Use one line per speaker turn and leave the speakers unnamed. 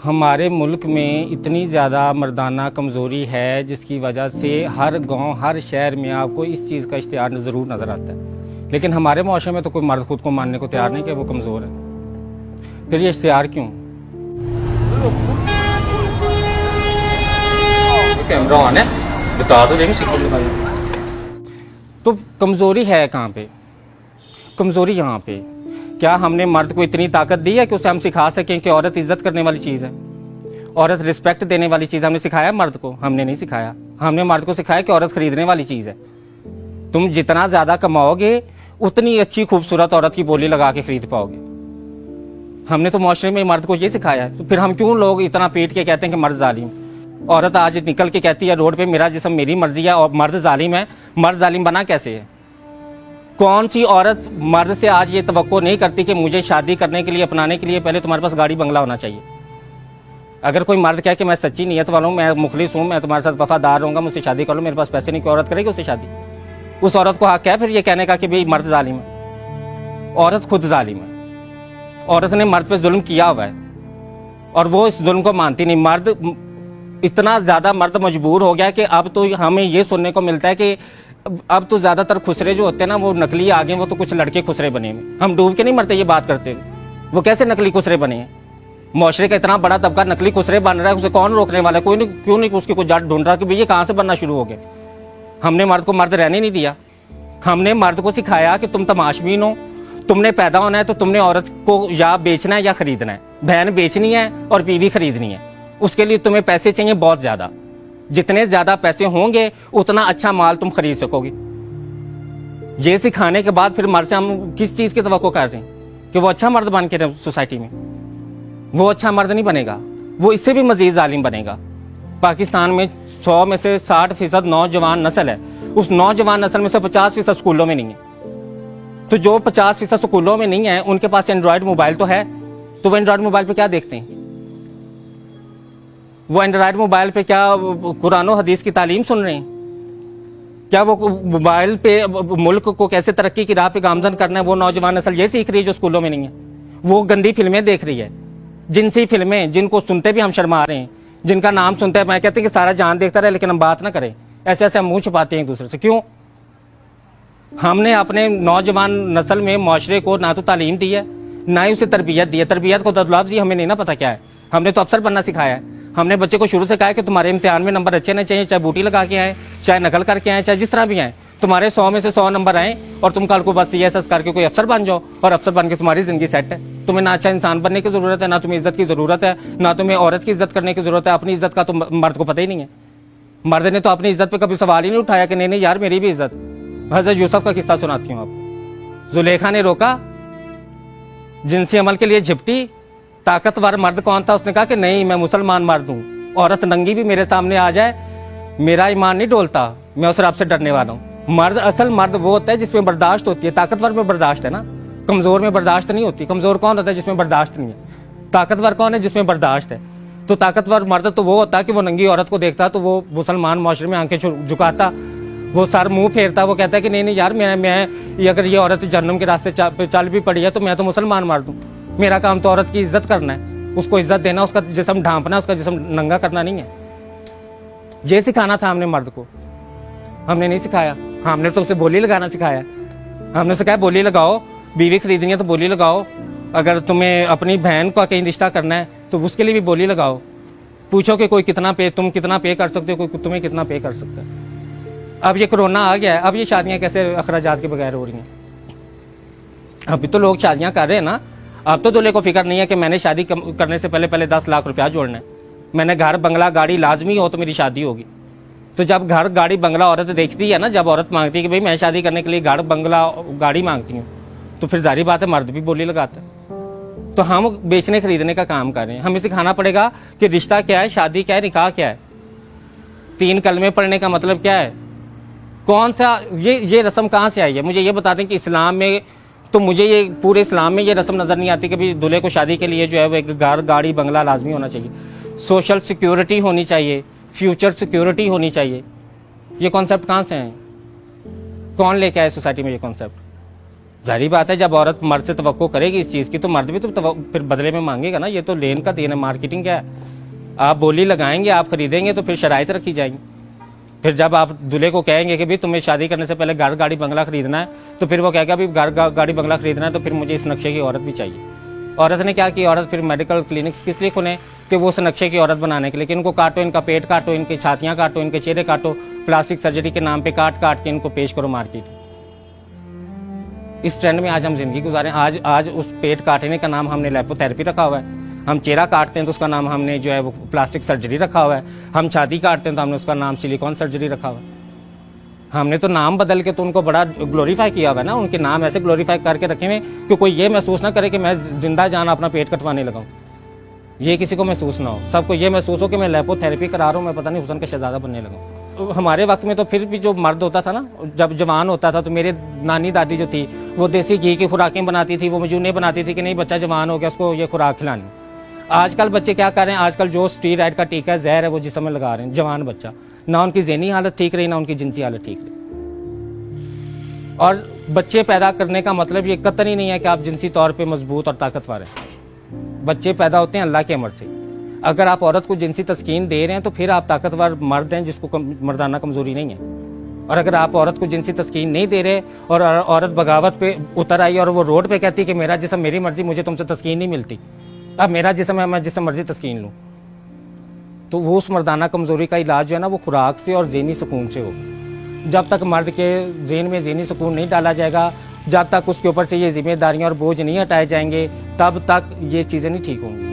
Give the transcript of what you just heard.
हमारे मुल्क में इतनी ज़्यादा मर्दाना कमज़ोरी है जिसकी वजह से हर गांव हर शहर में आपको इस चीज़ का इश्तिहार ज़रूर नज़र आता है। लेकिन हमारे माशरे में तो कोई मर्द खुद को मानने को तैयार नहीं कि वो कमज़ोर है। फिर ये इश्तिहार क्यों? कैमरा ऑन है, बता दो तो कमज़ोरी है कहाँ पे? कमज़ोरी यहाँ पे क्या हमने मर्द को इतनी ताकत दी है कि उसे हम सिखा सकें कि औरत इज्जत करने वाली चीज़ है, औरत रिस्पेक्ट देने वाली चीज़? हमने सिखाया मर्द को? हमने नहीं सिखाया। हमने मर्द को सिखाया कि औरत खरीदने वाली चीज़ है। तुम जितना ज़्यादा कमाओगे उतनी अच्छी खूबसूरत औरत की बोली लगा के खरीद पाओगे। हमने तो माशरे में मर्द को ये सिखाया है। तो फिर हम क्यों लोग इतना पीट के कहते हैं कि मर्द जालिम? औरत आज निकल के कहती है रोड पे मेरा जिस्म मेरी मर्जी है और मर्द जालिम है। मर्द जालिम बना कैसे है? कौन सी औरत मर्द से आज ये तवक्को नहीं करती कि मुझे शादी करने के लिए अपनाने के लिए पहले तुम्हारे पास गाड़ी बंगला होना चाहिए? अगर कोई मर्द कहे कि मैं सच्ची नीयत वाला हूँ, मैं मुखलिस हूँ, मैं तुम्हारे साथ वफादार रहूंगा, मुझसे शादी कर लो, मेरे पास पैसे नहीं, कोई औरत करेगी उससे शादी? उस औरत को हक है फिर ये कहने का कि भाई मर्द जालिम है? औरत खुद जालिम है। औरत ने मर्द पे जुल्म किया हुआ है और वो इस जुल्म को मानती नहीं। मर्द इतना ज्यादा मर्द मजबूर हो गया कि अब तो हमें ये सुनने को मिलता है कि अब तो ज्यादातर खुसरे जो होते हैं ना वो नकली आ गए, वो तो कुछ लड़के खुसरे बने हैं। हम डूब के नहीं मरते ये बात करते हैं। वो कैसे नकली खुसरे बने हैं? मुआशरे का इतना बड़ा तबका नकली खुसरे बन रहा है, उसे कौन रोकने वाला है? कोई नहीं, क्यों नहीं उसकी कोई जड़ ढूंढ रहा कि भैया कहां से बनना शुरू हो गए? हमने मर्द को मर्द रहने नहीं दिया। हमने मर्द को सिखाया कि तुम तमाशबीन हो, तुमने पैदा होना है तो तुमने औरत को या बेचना है या खरीदना है। बहन बेचनी है और बीवी खरीदनी है। उसके लिए तुम्हें पैसे चाहिए बहुत ज्यादा। जितने ज्यादा पैसे होंगे उतना अच्छा माल तुम खरीद सकोगे। ये सिखाने के बाद फिर मर्द से हम किस चीज की तवक्को कर रहे हैं कि वो अच्छा मर्द बन के सोसाइटी में? वो अच्छा मर्द नहीं बनेगा, वो इससे भी मजीद जालिम बनेगा। पाकिस्तान में 100 में से 60% नौजवान नस्ल है। उस नौजवान नस्ल में से 50% स्कूलों में नहीं है। तो जो 50% स्कूलों में नहीं है उनके पास एंड्रॉयड मोबाइल तो है, तो वो एंड्रॉयड मोबाइल पे क्या देखते हैं? वो एंड्रॉयड मोबाइल पे क्या कुरान और हदीस की तालीम सुन रहे हैं? क्या वो मोबाइल पे मुल्क को कैसे तरक्की की राह पे गामजन करना है वो नौजवान नस्ल ये सीख रही है जो स्कूलों में नहीं है? वो गंदी फिल्में देख रही है, जिनसी फिल्में जिनको सुनते भी हम शर्मा रहे हैं, जिनका नाम सुनते हैं मैं कहते हैं कि सारा जान देखता रहे लेकिन हम बात ना करें। ऐसे ऐसे हम मुंह छुपाते हैं एक दूसरे से। क्यों? हमने अपने नौजवान नस्ल में मुआशरे को ना तो तालीम दी है ना ही उसे तरबियत दी है। तरबियत को लफ्ज़ ही हमें नहीं ना पता क्या है। हमने तो अफसर बनना सिखाया है। हमने बच्चे को शुरू से कहा कि तुम्हारे इम्तिहान में नंबर अच्छे नहीं चाहिए, चाहे बूटी लगा के आए, चाहे नकल करके आए, चाहे जिस तरह भी आए, तुम्हारे 100 में से 100 नंबर आए और तुम कल को बस CSS करके कोई अफसर बन जाओ और अफसर बन के तुम्हारी जिंदगी सेट है। तुम्हें ना अच्छा इंसान बनने की जरूरत है, ना तुम्हें इज्जत की जरूरत है, ना तुम्हें औरत की इज्जत करने की जरूरत है। अपनी इज्जत का तो मर्द को पता ही नहीं है। मर्द ने तो अपनी इज्जत पे कभी सवाल ही नहीं उठाया कि नहीं नहीं यार मेरी भी इज्जत। हजरत यूसुफ का किस्सा सुनाती हूँ आप। जुलेखा ने रोका, जिनसी अमल के लिए झिपटी। ताकतवर मर्द कौन था? उसने कहा कि नहीं मैं मुसलमान मर्द हूं, औरत नंगी भी मेरे सामने आ जाए मेरा ईमान नहीं डोलता, मैं उस रब से डरने वाला हूं। मर्द, असल मर्द वो होता है जिसमें बर्दाश्त होती है। ताकतवर में बर्दाश्त है ना, कमजोर में बर्दाश्त नहीं होती। कमजोर कौन होता है? जिसमें बर्दाश्त नहीं है। ताकतवर कौन है? जिसमें बर्दाश्त है। तो ताकतवर मर्द तो वो होता है कि वो नंगी औरत को देखता तो वो मुसलमान माशरे में आंखें झुकाता, वो सर मुंह फेरता, वो कहता है कि नहीं नहीं यार मैं अगर ये औरत जहन्नम के रास्ते चल भी पड़ी है तो मैं तो मुसलमान मर्द हूं। मेरा काम तो औरत की इज्जत करना है, उसको इज्जत देना, उसका जिस्म ढांपना, उसका जिस्म नंगा करना नहीं है। ये सिखाना था हमने मर्द को। हमने नहीं सिखाया। हमने तो उसे बोली लगाना सिखाया। हमने उसे कहा बोली लगाओ, बीवी खरीदनी है तो बोली लगाओ, अगर तुम्हें अपनी बहन का कहीं रिश्ता करना है तो उसके लिए भी बोली लगाओ। पूछो कि कोई कितना पे, तुम कितना पे कर सकते हो, कोई तुम्हें कितना पे कर सकता है। अब ये कोरोना आ गया है, अब ये शादियां कैसे अखराजात के बगैर हो रही हैं? अभी तो लोग शादियां कर रहे हैं ना। अब तो दूल्हे को फिक्र नहीं है कि मैंने शादी करने से पहले 10 लाख रुपया जोड़ना है, मैंने घर बंगला गाड़ी लाजमी हो तो मेरी शादी होगी। तो जब घर गाड़ी बंगला औरत देखती है ना, जब औरत मांगती है कि भाई मैं शादी करने के लिए घर बंगला गाड़ी मांगती हूँ, तो फिर जारी बात है मर्द भी बोली लगाता है। तो हम बेचने खरीदने का काम कर रहे हैं। हमें सिखाना पड़ेगा कि रिश्ता क्या है, शादी क्या है, निकाह क्या है, 3 कलमे पढ़ने का मतलब क्या है, कौन सा ये रस्म कहाँ से आई है? मुझे ये बता दें कि इस्लाम में, तो मुझे ये पूरे इस्लाम में ये रस्म नजर नहीं आती कि भाई दूल्हे को शादी के लिए जो है वो एक घर गाड़ी बंगला लाजमी होना चाहिए, सोशल सिक्योरिटी होनी चाहिए, फ्यूचर सिक्योरिटी होनी चाहिए। ये कॉन्सेप्ट कहाँ से हैं? कौन लेके आए सोसाइटी में ये कॉन्सेप्ट? जाहिर बात है, जब औरत मर्द से तवक्को करेगी इस चीज की, तो मर्द भी तो फिर बदले में मांगेगा ना। ये तो लेन का देन है, मार्केटिंग क्या है। आप बोली लगाएंगे, आप खरीदेंगे, तो फिर शराइत रखी जाएंगी। फिर जब आप दूल्हे को कहेंगे कि भाई तुम्हें शादी करने से पहले घर गाड़ी बंगला खरीदना है, तो फिर वो कहेगा भाई घर गाड़ी बंगला खरीदना है, तो फिर मुझे इस नक्शे की औरत भी चाहिए। औरत ने क्या किया, औरत फिर मेडिकल क्लिनिक्स किस लिए खुले कि वो उस नक्शे की औरत बनाने के लिए, कि इनको काटो, इनका पेट काटो, इनकी छातियां काटो, इनके चेहरे काटो, प्लास्टिक सर्जरी के नाम पे काट काट के इनको पेश करो मार्केट। इस ट्रेंड में आज हम जिंदगी गुजारें। आज उस पेट काटने का नाम हमने लेपोथेरेपी रखा हुआ है। हम चेहरा काटते हैं तो उसका नाम हमने जो है वो प्लास्टिक सर्जरी रखा हुआ है। हम छाती काटते हैं तो हमने उसका नाम सिलिकॉन सर्जरी रखा हुआ है। हमने तो नाम बदल के तो उनको बड़ा ग्लोरीफाई किया हुआ है ना। उनके नाम ऐसे ग्लोरीफाई करके रखे हुए कि कोई ये महसूस ना करे कि मैं जिंदा जान अपना पेट कटवाने लगा हूँ। ये किसी को महसूस ना हो, सबको ये महसूस हो कि मैं लेपोथेरेपी करा रहा हूँ, मैं पता नहीं हुसन का शहजादा बनने लगा हूँ। हमारे वक्त में तो फिर भी जो मर्द होता था ना, जब जवान होता था, तो मेरे नानी दादी जो थी वो देसी घी की खुराकें बनाती थी, वो मजूने बनाती थी कि नहीं बच्चा जवान हो गया, उसको ये खुराक खिलानी। आजकल बच्चे क्या कर रहे हैं, आजकल जो स्टीरॉयड का टीका है, जहर है, वो जिस्म में लगा रहे हैं। जवान बच्चा, ना उनकी ज़हनी हालत ठीक रही, ना उनकी जिनसी हालत ठीक रही। और बच्चे पैदा करने का मतलब ये कतई नहीं है कि आप जिनसी तौर पे मजबूत और ताकतवर हैं। बच्चे पैदा होते हैं अल्लाह के अमर से। अगर आप औरत को जिनसी तस्कीन दे रहे हैं तो फिर आप ताकतवर मर्द हैं जिसको मर्दाना कमजोरी नहीं है। और अगर आप औरत को जिनसी तस्कीन नहीं दे रहे और औरत बगावत पे उतर आई और वो रोड पे कहती है कि मेरा जिस्म मेरी मर्जी, मुझे तुमसे तस्कीन नहीं मिलती, अब मेरा जिस्म है, मैं जिसम मर्जी तस्कीन लूँ, तो वो उस मर्दाना कमजोरी का इलाज जो है ना वो खुराक से और ज़हनी सुकून से हो। जब तक मर्द के ज़हन में ज़हनी सुकून नहीं डाला जाएगा, जब तक उसके ऊपर से ये जिम्मेदारियां और बोझ नहीं हटाए जाएंगे, तब तक ये चीज़ें नहीं ठीक होंगी।